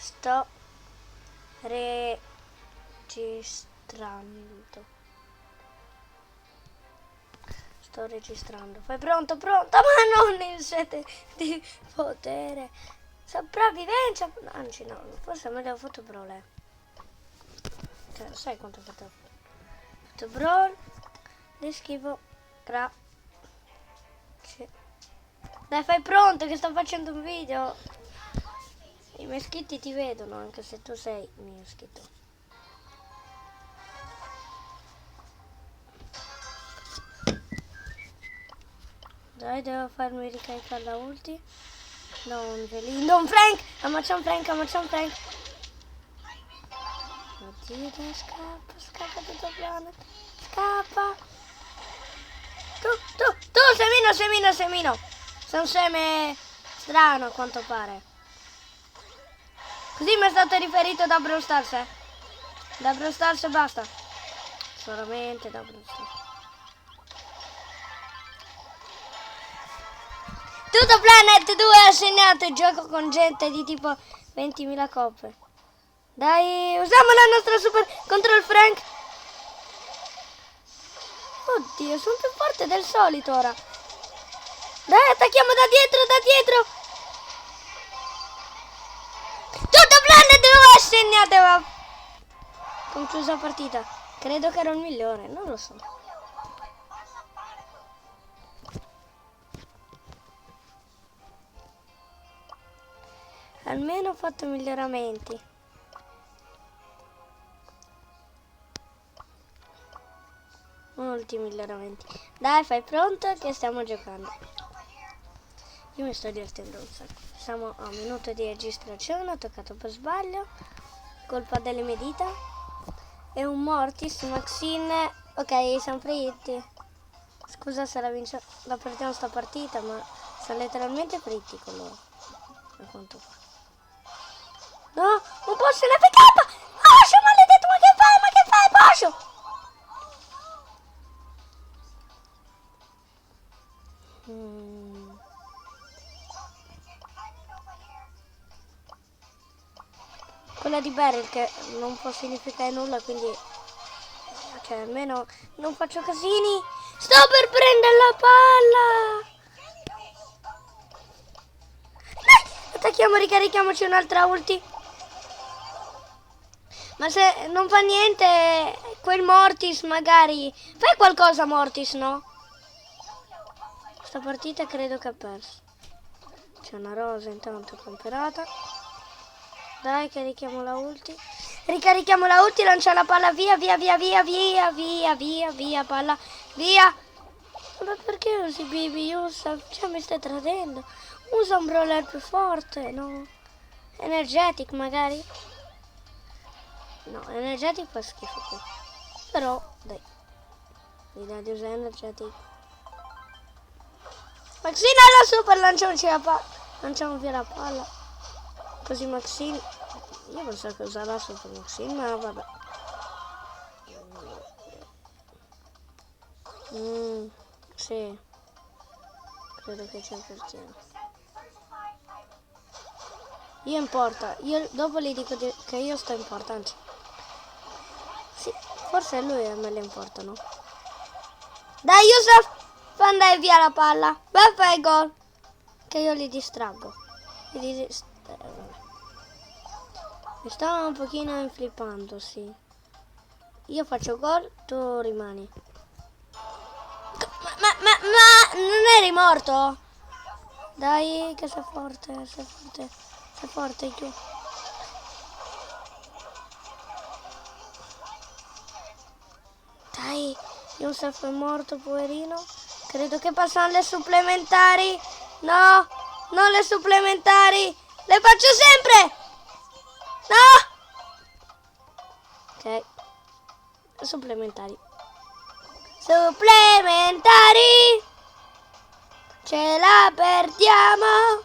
Sto registrando. Sto registrando. Fai pronto, pronto, ma non in sete di potere. Sopravvivenza. Anzi no, forse me l'ho fatto brawl. Cioè, sai quanto ho fatto? Ho fatto brawl. Di schifo. Dai, fai pronto che sto facendo un video. I miei iscritti ti vedono anche se tu sei mio iscritto. Dai, devo farmi ricaricare la ulti. Non Frank! Ammazza un Frank, ammazza un Frank. Oddio, dai, scappa tutto il planet. Scappa. Tu, semino. Sei un seme strano a quanto pare. Così mi è stato riferito da Brawl Stars, eh? Da Brawl Stars e basta. Solamente da Brawl Stars. Tutto Planet 2 ha segnato il gioco con gente di tipo 20.000 coppe. Dai, usiamo la nostra super contro il Frank. Oddio, sono più forte del solito ora. Dai, attacchiamo da dietro. Tutto Planet 2 ha segnato. Va. Conclusa partita. Credo che ero il migliore, non lo so. Almeno ho fatto miglioramenti. Molti miglioramenti. Dai, fai pronto che stiamo giocando. Io mi sto divertendo un sacco. Siamo a un minuto di registrazione. Ho toccato per sbaglio. Colpa delle mie dita. E un Mortis, Maxine. Ok, siamo fritti. Scusa se la perdiamo sta partita, ma sono letteralmente fritti con loro. A quanto fa. No, non posso l'FK! Poscio, maledetto, ma che fai, Poscio? Quella di Beryl che non può significare nulla, quindi cioè almeno non faccio casini. Sto per prendere la palla. Attacchiamo, ricarichiamoci un'altra ulti. Ma se non fa niente quel Mortis magari. Fai qualcosa Mortis, no? Sta partita credo che ha perso. C'è una rosa intanto comperata. Dai, carichiamo la ulti. Ricarichiamo la ulti, lancia la palla via, palla, via. Ma perché usi Bibi? Cioè mi stai tradendo. Usa un brawler più forte, no? Energetic magari? No, Energetic fa schifo qui. Però, dai. L'idea di usare Energetic. Maxine alla super, lanciamo via la palla. Così Maxine. Io non so che usare la super Maxine, ma vabbè. Sì. Credo che c'è per te. Io in porta. Io dopo gli dico che io sto in porta, anzi. Sì, forse lui è meglio in porta, no? Dai, Yusuf! Andai via la palla. Vai, fai gol. Che io li distraggo. Mi sta un pochino inflippando, sì. Io faccio gol, tu rimani. Ma non eri morto? Dai, che sei forte, sei forte giù. Dai, Yusuf è morto, poverino. Credo che passano le supplementari. No, non le supplementari. Le faccio sempre. No. Ok. Supplementari. Ce la perdiamo.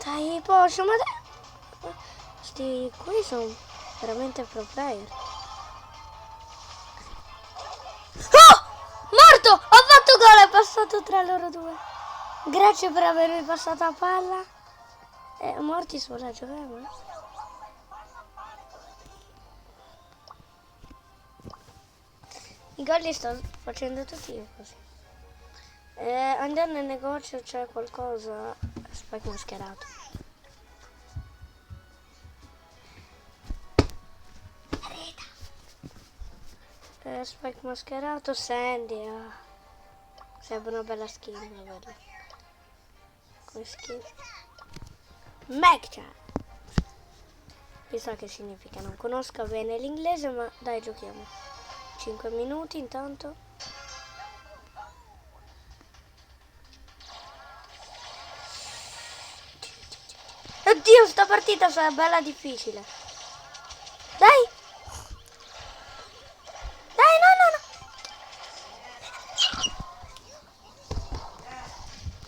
Dai, posso, ma sti qui sono veramente pro player. passato tra loro due. Grazie per avermi passato la palla. Mortis vorrà giocare. I gol li sto facendo tutti io così. Andando nel negozio c'è qualcosa. Spike mascherato. Spike mascherato, Sandy. Sembra una bella skin, bella. Come skin? Magchat. Chissà che significa, non conosco bene l'inglese, ma dai, giochiamo. 5 minuti intanto. Oddio, sta partita sarà bella difficile. Dai! Dai, no!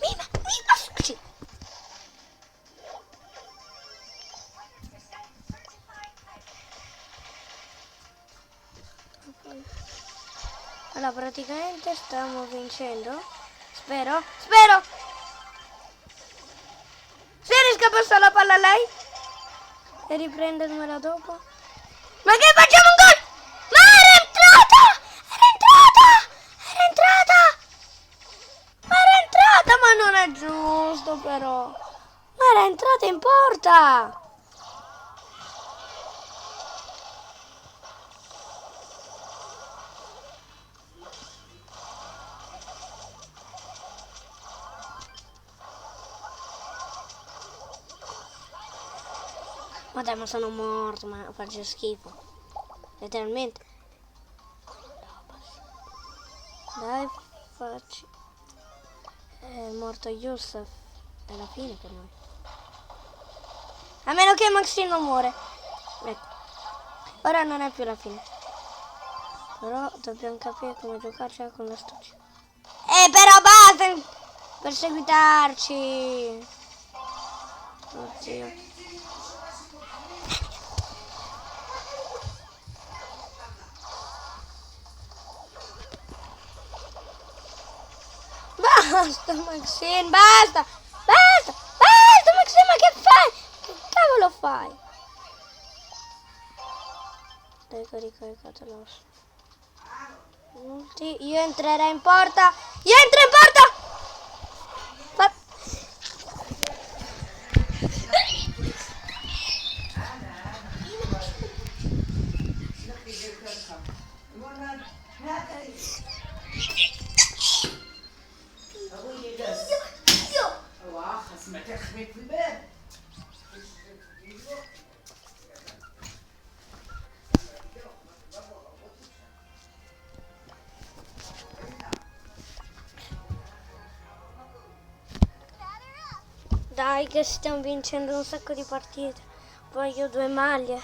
Mima, sì. Allora, praticamente stiamo vincendo. Spero. Se riesco a passare la palla a lei e riprendermela dopo. Ma che facciamo un gol? Ma era entrata! Ma non è giusto però. Ma era entrata in porta. Ma dai, ma sono morto, ma faccio schifo. Letteralmente. Dai, facci. È morto Yusuf. È la fine per noi. A meno che Maxine non muore. Ecco. Ora non è più la fine. Però dobbiamo capire come giocarci con l'astuccia. Però basta perseguitarci. Oddio. Basta Maxine, basta Maxine, ma che fai? Che cavolo fai? Dai, caricato l'osso. Io entrerei in porta. Ma... Dai che stiamo vincendo un sacco di partite. Voglio 2 maglie.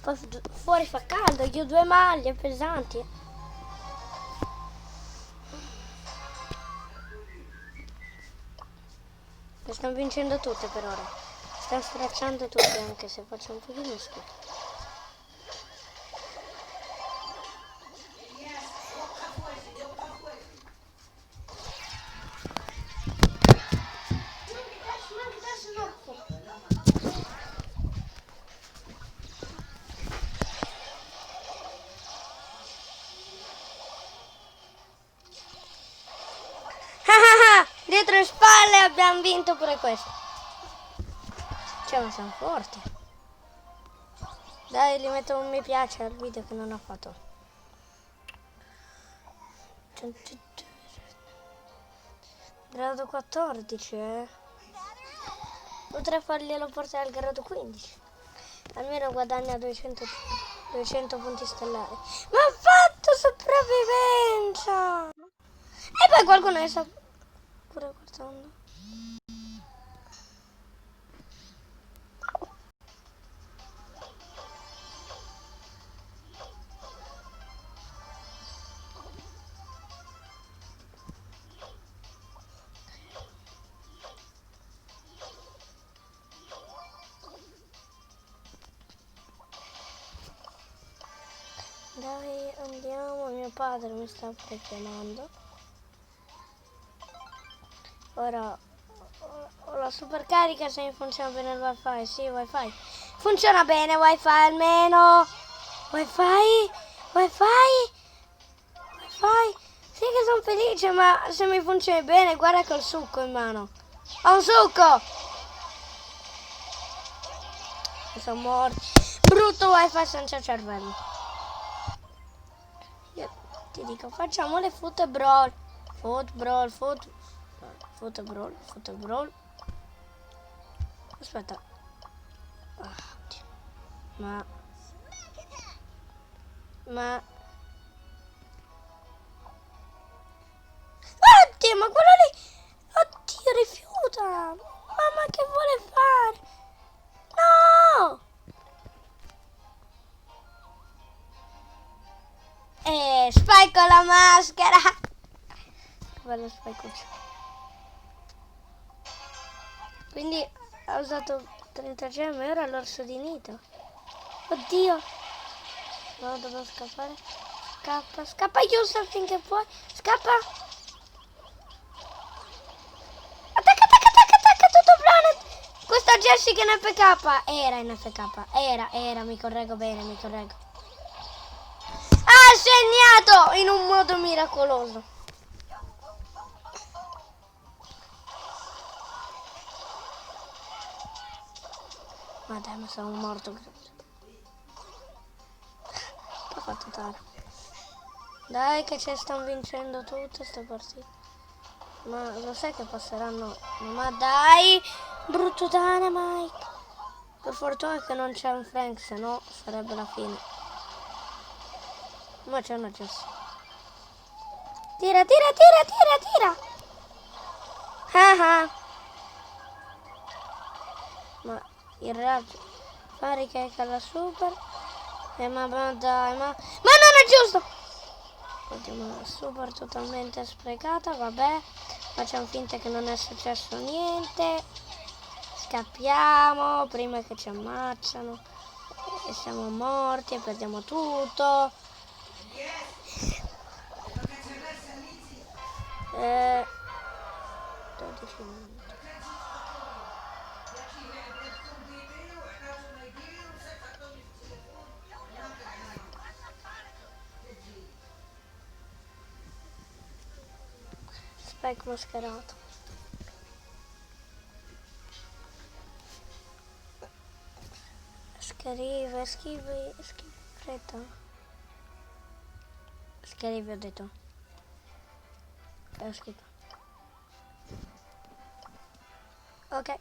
Poi fuori fa caldo, io 2 maglie pesanti. Le stiamo vincendo tutte per ora. Stiamo stracciando tutte, anche se faccio un pochino schifo. Dietro le spalle abbiamo vinto pure questo. Cioè, ma siamo forti. Dai, gli metto un mi piace al video che non ho fatto. Grado 14, Potrei farglielo portare al grado 15. Almeno guadagna 200 punti stellari. Ma ha fatto sopravvivenza! E poi qualcuno ne sta pure guardando. Dai, andiamo, mio padre mi sta pure chiamando. ora ho la super carica se mi funziona bene il wifi. Sì, wifi. Funziona bene wifi almeno. Wifi. Sì che sono felice, ma se mi funziona bene, guarda col succo in mano. Ho un succo. Sono morti. Brutto wifi senza cervello. Io ti dico, facciamo le football. Football. Aspetta. Oddio. Ma oddio, ma quello lì. Oddio, rifiuta. Mamma, che vuole fare? No! Spike con la maschera. Che bello Spike. Quindi ha usato 30 gemme e ora l'orso di Nito. Oddio. No, devo scappare. Scappa Yusuf finché puoi. Scappa. Attacca tutto planet. Questa Jessica in FK. Era in FK. Era, mi correggo bene, Ha segnato in un modo miracoloso. Ma dai, ma sono morto. Ho fatto tardi. Dai che ci stanno vincendo tutte queste partite. Ma lo sai che passeranno? Ma dai! Brutto Dynamite! Per fortuna che non c'è un Frank, se no sarebbe la fine. Ma c'è una Jess. Tira! Ah! Ma il raggio fa ricarica la super. Ma dai, ma non è giusto! Oddio, ma la super totalmente sprecata, vabbè. Facciamo finta che non è successo niente. Scappiamo prima che ci ammazzano. E siamo morti e perdiamo tutto. 12 minuti. Spike mascherato. Scrivi fretta. Scrivi, ho detto. Ho scritto. Ok.